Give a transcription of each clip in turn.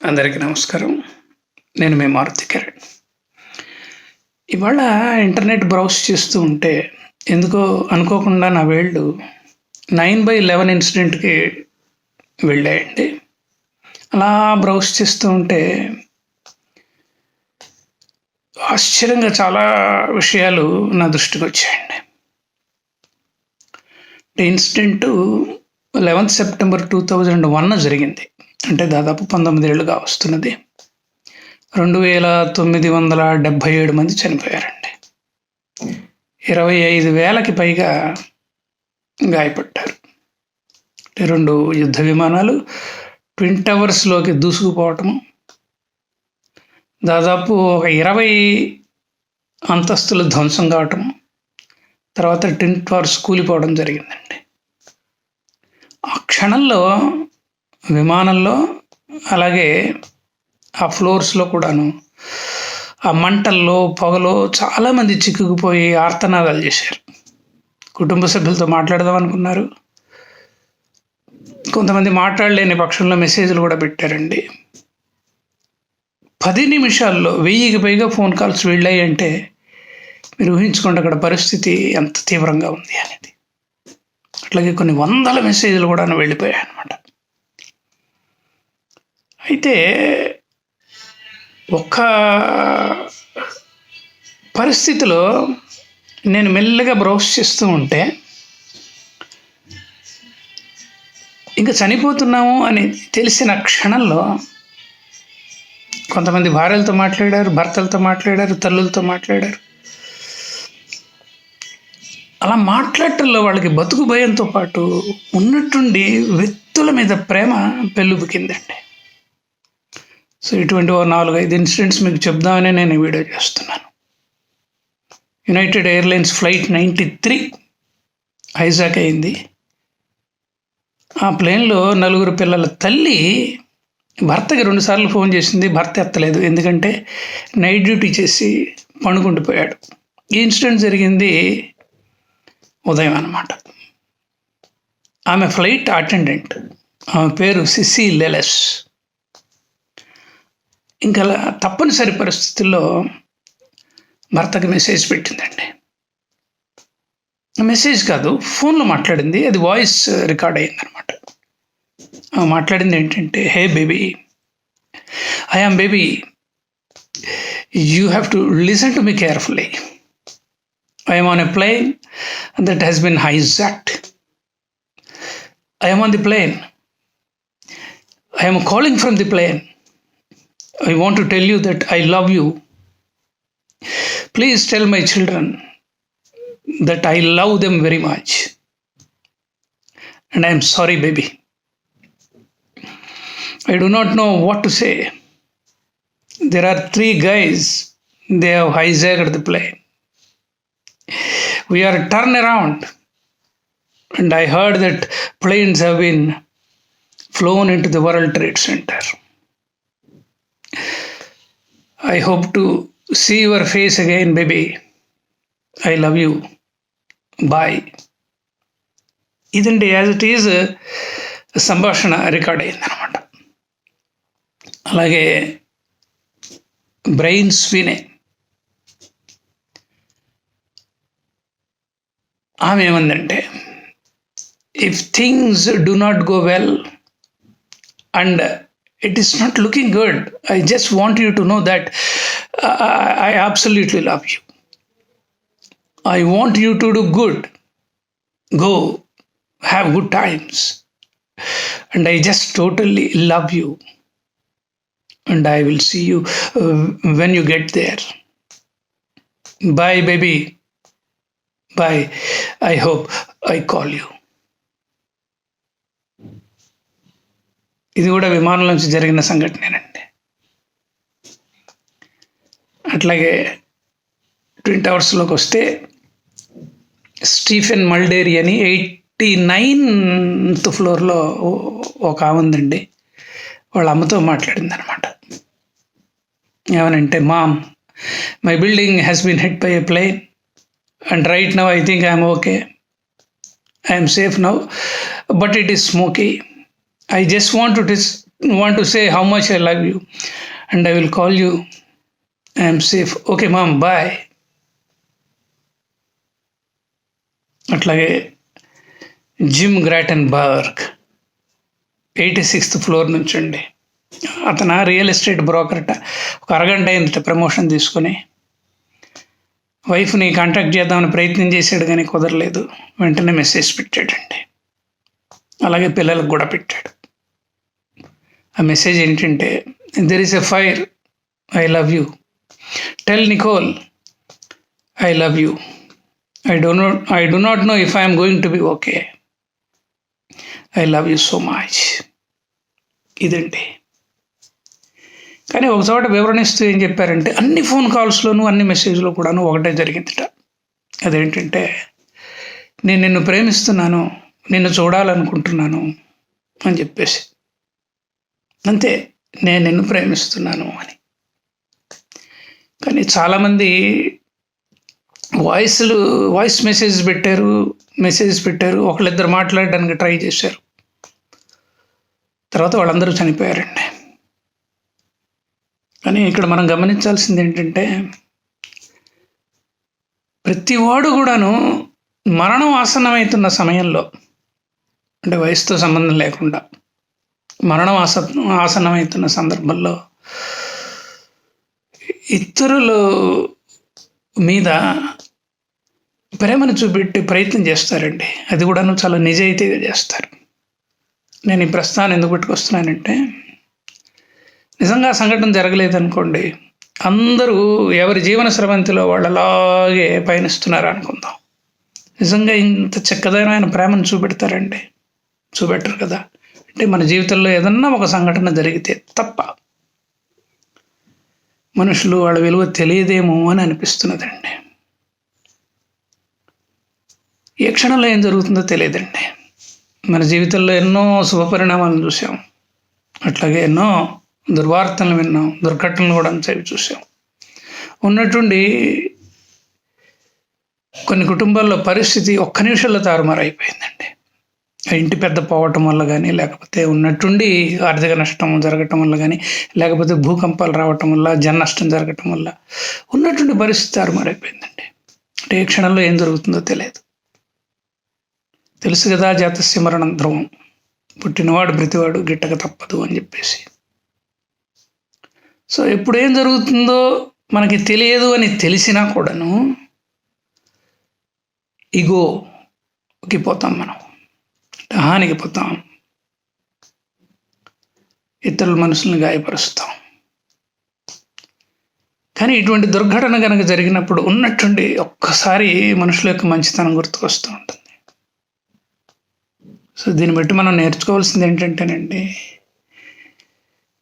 అందరికీ నమస్కారం. నేను మీ మారుతి కిరణ్. ఇవాళ ఇంటర్నెట్ బ్రౌజ్ చేస్తూ ఉంటే ఎందుకో అనుకోకుండా నా వేళ్ళు 9/11 ఇన్సిడెంట్‌కి వెళ్ళాయండి. అలా బ్రౌజ్ చేస్తూ ఉంటే ఆశ్చర్యంగా చాలా విషయాలు నా దృష్టికొచ్చాయండి. ఇన్సిడెంటు 11 సెప్టెంబర్ 2001 జరిగింది. అంటే దాదాపు 19 ఏళ్లుగా వస్తున్నది. 2977 మంది చనిపోయారండి. 25,000కి పైగా గాయపడ్డారు. 2 యుద్ధ విమానాలు ట్విన్ టవర్స్‌లోకి దూసుకుపోవటము, దాదాపు ఒక 20 అంతస్తులు ధ్వంసం కావటం, తర్వాత ట్విన్ టవర్స్ కూలిపోవడం జరిగిందండి. ఆ క్షణంలో విమానంలో, అలాగే ఆ ఫ్లోర్స్‌లో కూడాను ఆ మంటల్లో, పొగలో చాలామంది చిక్కుకుపోయి ఆర్తనాదాలు చేశారు. కుటుంబ సభ్యులతో మాట్లాడదాం అనుకున్నారు. కొంతమంది మాట్లాడలేని పక్షంలో మెసేజ్‌లు కూడా పెట్టారండి. 10 నిమిషాల్లో 1000కి పైగా ఫోన్ కాల్స్ వెళ్ళాయి అంటే మీరు ఊహించుకోండి అక్కడ పరిస్థితి ఎంత తీవ్రంగా ఉంది అనేది. అట్లాగే కొన్ని వందల మెసేజ్‌లు కూడా వెళ్ళిపోయాయన్నమాట. అయితే ఒక్క పరిస్థితిలో నేను మెల్లగా బ్రౌజ్ చేస్తూ ఉంటే ఇంకా చనిపోతున్నాము అని తెలిసిన క్షణంలో కొంతమంది భార్యలతో మాట్లాడారు, భర్తలతో మాట్లాడారు, తల్లులతో మాట్లాడారు. అలా మాట్లాడటంలో వాళ్ళకి బతుకు భయంతో పాటు ఉన్నట్టుండి వ్యక్తుల మీద ప్రేమ పెళ్ళుబికిందండి. సో ఇటువంటి 4-5 ఇన్సిడెంట్స్ మీకు చెప్దామని నేను ఈ వీడియో చేస్తున్నాను. యునైటెడ్ ఎయిర్లైన్స్ ఫ్లైట్ 93 హైజాక్ అయింది. ఆ ప్లేన్లో 4 పిల్లల తల్లి భర్తకి 2 సార్లు ఫోన్ చేసింది. భర్త ఎత్తలేదు, ఎందుకంటే నైట్ డ్యూటీ చేసి పడుకుండిపోయాడు. ఈ ఇన్సిడెంట్ జరిగింది ఉదయం అన్నమాట. ఆమె ఫ్లైట్ అటెండెంట్, ఆమె పేరు సిసి లెలెస్. ఇంకా తప్పనిసరి పరిస్థితుల్లో భర్తకి మెసేజ్ పెట్టిందండి. మెసేజ్ కాదు, ఫోన్లో మాట్లాడింది. అది వాయిస్ రికార్డ్ అయిందనమాట. మాట్లాడింది ఏంటంటే, hey baby, I am baby, you have to listen to me carefully. I am on a plane that has been hijacked. I am on the plane. I am calling from the plane. I want to tell you that I love you. Please tell my children that I love them very much. And I am sorry, baby. I do not know what to say. There are 3 guys. They have hijacked the plane. We are turned around, and I heard that planes have been flown into the World Trade Center. I hope to see your face again, baby. I love you. Bye. ఇదండి as it is సంభాషణ record అయిందనమాట. అలాగే బ్రెయిన్ స్వినే, ఆమె ఏమందంటే, if things do not go well and it is not looking good, I just want you to know that I absolutely love you. I want you to do good, go have good times, and I just totally love you, and I will see you when you get there. Bye baby, bye. I hope I call you. ఇది కూడా విమానం నుంచి జరిగిన సంఘటనేనండి. అట్లాగే twin టవర్స్లోకి వస్తే Stephen మల్డేరీ అని 89th ఫ్లోర్లో ఒక ఆమె ఉందండి. వాళ్ళ అమ్మతో మాట్లాడింది అనమాట. ఏమనంటే, mom, my building has been hit by a plane and right now I think I am okay. I am safe now, but it is smoky. I just want to want to say how much I love you and I will call you. I am safe. Okay, mom, bye. అట్లాగే gym గ్రాటన్బర్గ్ 86th floor నుంచి అండి. అతను real estate బ్రోకర్ట. ఒక అరగంట అయిందట promotion తీసుకొని. వైఫ్ని contact చేద్దామని ప్రయత్నం చేశాడు కానీ కుదరలేదు. వెంటనే మెసేజ్ పెట్టాడండి. అలాగే పిల్లలకు కూడా పెట్టాడు. ఆ మెసేజ్ ఏంటంటే, there is a fire, I love you, tell Nicole I love you, I do not know if I am going to be okay. I love you so much. ఇదండి. కానీ ఒక చోట వివరణిస్తూ ఏం చెప్పారంటే, అన్ని ఫోన్ కాల్స్లోనూ అన్ని మెసేజ్లో కూడాను ఒకటే జరిగిందిట. అదేంటంటే, నేను నిన్ను ప్రేమిస్తున్నాను, నిన్ను చూడాలనుకుంటున్నాను అని చెప్పేసి. అంతే, నేను నిన్ను ప్రేమిస్తున్నాను అని. కానీ చాలామంది వాయిస్ మెసేజ్ పెట్టారు, ఒకళ్ళిద్దరు మాట్లాడడానికి ట్రై చేశారు. తర్వాత వాళ్ళందరూ చనిపోయారండి. కానీ ఇక్కడ మనం గమనించాల్సింది ఏంటంటే, ప్రతివాడు కూడాను మరణం ఆసన్నమవుతున్న సమయంలో, అంటే వయసుతో సంబంధం లేకుండా మరణం ఆసన్నమవుతున్న సందర్భంలో ఇతరుల మీద ప్రేమను చూపెట్టి ప్రయత్నం చేస్తారండి. అది కూడాను చాలా నిజాయితీగా చేస్తారు. నేను ఈ ప్రస్తావన ఎందుకు పెట్టుకొస్తున్నానంటే, నిజంగా సంఘటన జరగలేదనుకోండి, అందరూ ఎవరి జీవన స్రవంతిలో వాళ్ళు అలాగే పయనిస్తున్నారు అనుకుందాం. నిజంగా ఇంత చక్కదైన ప్రేమను చూపెట్టరు కదా. అంటే మన జీవితంలో ఏదన్నా ఒక సంఘటన జరిగితే తప్ప మనుషులు వాళ్ళ విలువ తెలియదేమో అని అనిపిస్తున్నదండి. ఏ క్షణంలో ఏం జరుగుతుందో తెలియదండి. మన జీవితంలో ఎన్నో శుభపరిణామాలను చూసాం, అట్లాగే ఎన్నో దుర్వార్తలను విన్నాం, దుర్ఘటనలు కూడా చవి చూసాం. ఉన్నట్టుండి కొన్ని కుటుంబాల్లో పరిస్థితి ఒక్క నిమిషంలో తారుమారైపోయిందండి. ఇంటి పెద్ద పోవటం వల్ల కానీ, లేకపోతే ఉన్నట్టుండి ఆర్థిక నష్టం జరగటం వల్ల కానీ, లేకపోతే భూకంపాలు రావటం వల్ల, జన నష్టం జరగటం వల్ల ఉన్నట్టుండి పరిస్థితి తారుమారైపోయిందండి. అంటే ఏ క్షణంలో ఏం జరుగుతుందో తెలియదు. తెలుసు కదా, జాతస్య మరణం ధ్రువం, పుట్టినవాడు ప్రతివాడు గిట్టక తప్పదు అని చెప్పేసి. సో ఎప్పుడు ఏం జరుగుతుందో మనకి తెలియదు అని తెలిసినా కూడాను ఇగోకి పోతాం, మనం హానికి పోతాం, ఇతరుల మనసుల్ని గాయపరుస్తాం. కానీ ఇటువంటి దుర్ఘటన కనుక జరిగినప్పుడు ఉన్నట్టుండి ఒక్కసారి మనుషుల యొక్క మంచితనం గుర్తుకొస్తూ ఉంటుంది. సో దీన్ని బట్టి మనం నేర్చుకోవాల్సింది ఏంటంటేనండి,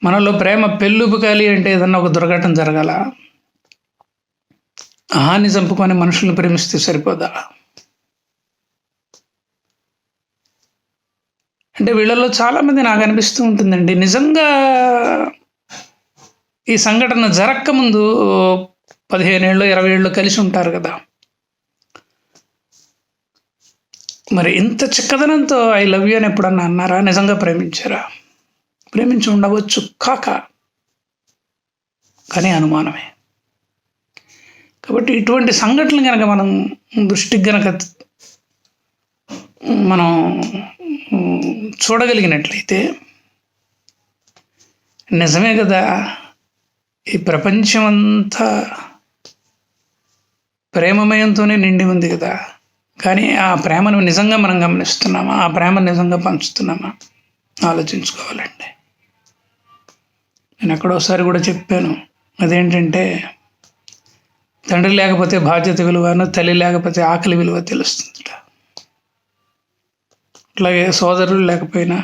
మనలో ప్రేమ పెళ్ళుపుకాలి అంటే ఏదన్నా ఒక దుర్ఘటన జరగాల. హాని చంపుకొని మనుషుల్ని ప్రేమిస్తే సరిపోదా? అంటే వీళ్ళల్లో చాలామంది నాకు అనిపిస్తూ ఉంటుందండి, నిజంగా ఈ సంఘటన జరగకముందు 15 ఏళ్ళు 20 ఏళ్ళు కలిసి ఉంటారు కదా. మరి ఇంత చిక్కదనంతో ఐ లవ్ యూ అని ఎప్పుడన్నా అన్నారా? నిజంగా ప్రేమించారా? ప్రేమించి ఉండవచ్చు కానీ అనుమానమే. కాబట్టి ఇటువంటి సంఘటనలు కనుక మనం దృష్టికి కనుక మనం చూడగలిగినట్లయితే, నిజమే కదా, ఈ ప్రపంచం అంతా ప్రేమమయంతోనే నిండి ఉంది కదా. కానీ ఆ ప్రేమను నిజంగా మనం గమనిస్తున్నామా? ఆ ప్రేమను నిజంగా పంచుతున్నామా? ఆలోచించుకోవాలండి. నేను ఎక్కడోసారి కూడా చెప్పాను, అదేంటంటే, తండ్రి లేకపోతే బాధ్యత విలువను, తల్లి లేకపోతే ఆకలి విలువ తెలుస్తుందట. అట్లాగే సోదరులు లేకపోయినా,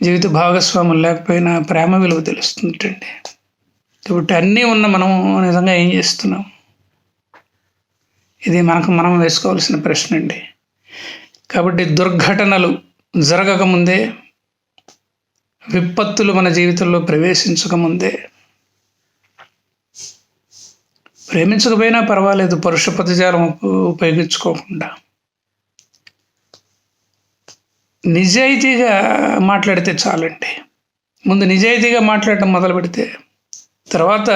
జీవిత భాగస్వాములు లేకపోయినా ప్రేమ విలువ తెలుస్తుందండి. కాబట్టి అన్నీ ఉన్న మనం నిజంగా ఏం చేస్తున్నాం? ఇది మనం వేసుకోవాల్సిన ప్రశ్న అండి. కాబట్టి దుర్ఘటనలు జరగకముందే, విపత్తులు మన జీవితంలో ప్రవేశించకముందే, ప్రేమించకపోయినా పర్వాలేదు, పరుష పదజాలం ఉపయోగించుకోకుండా నిజాయితీగా మాట్లాడితే చాలండి. ముందు నిజాయితీగా మాట్లాడటం మొదలు పెడితే తర్వాత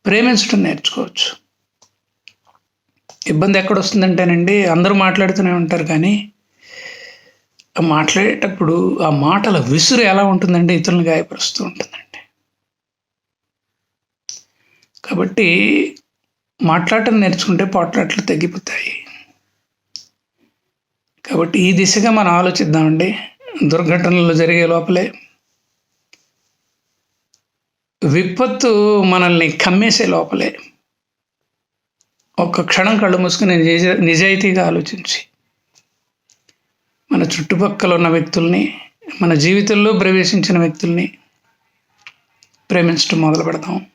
ప్రేమించడం నేర్చుకోవచ్చు. ఇబ్బంది ఎక్కడొస్తుందంటేనండి, అందరూ మాట్లాడుతూనే ఉంటారు కానీ మాట్లాడేటప్పుడు ఆ మాటల విసురు ఎలా ఉంటుందంటే ఇతరులను గాయపరుస్తూ ఉంటుందండి. కాబట్టి మాట్లాడటం నేర్చుకుంటే పోట్లాట్లు తగ్గిపోతాయి. కాబట్టి ఈ దిశగా మనం ఆలోచిద్దామండి. దుర్ఘటనలు జరిగే లోపలే విపత్తు మనల్ని కమ్మేసే లోపలే ఒక్క క్షణం కళ్ళు మూసుకుని నిజాయితీగా ఆలోచించి మన చుట్టుపక్కల ఉన్న వ్యక్తుల్ని, మన జీవితంలో ప్రవేశించిన వ్యక్తుల్ని ప్రేమించడం మొదలు పెడతాం.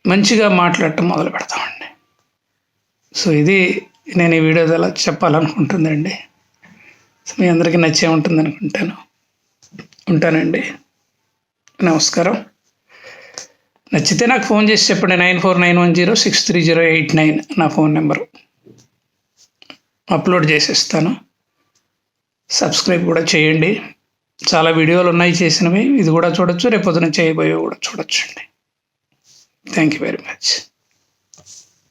మంచిగా మాట్లాడటం మొదలు పెడతామండి. సో ఇది నేను ఈ వీడియో ద్వారా చెప్పాలనుకుంటుందండి. మీ అందరికీ నచ్చే ఉంటుంది అనుకుంటాను. ఉంటానండి. నమస్కారం. నచ్చితే నాకు ఫోన్ చేసి చెప్పండి. 9491063089 నా ఫోన్ నెంబరు. అప్లోడ్ చేసేస్తాను. సబ్స్క్రైబ్ కూడా చేయండి. చాలా వీడియోలు ఉన్నాయి చేసినవి, ఇది కూడా చూడొచ్చు, రేపు పొద్దున చేయబోయే కూడా చూడొచ్చండి. Thank you very much.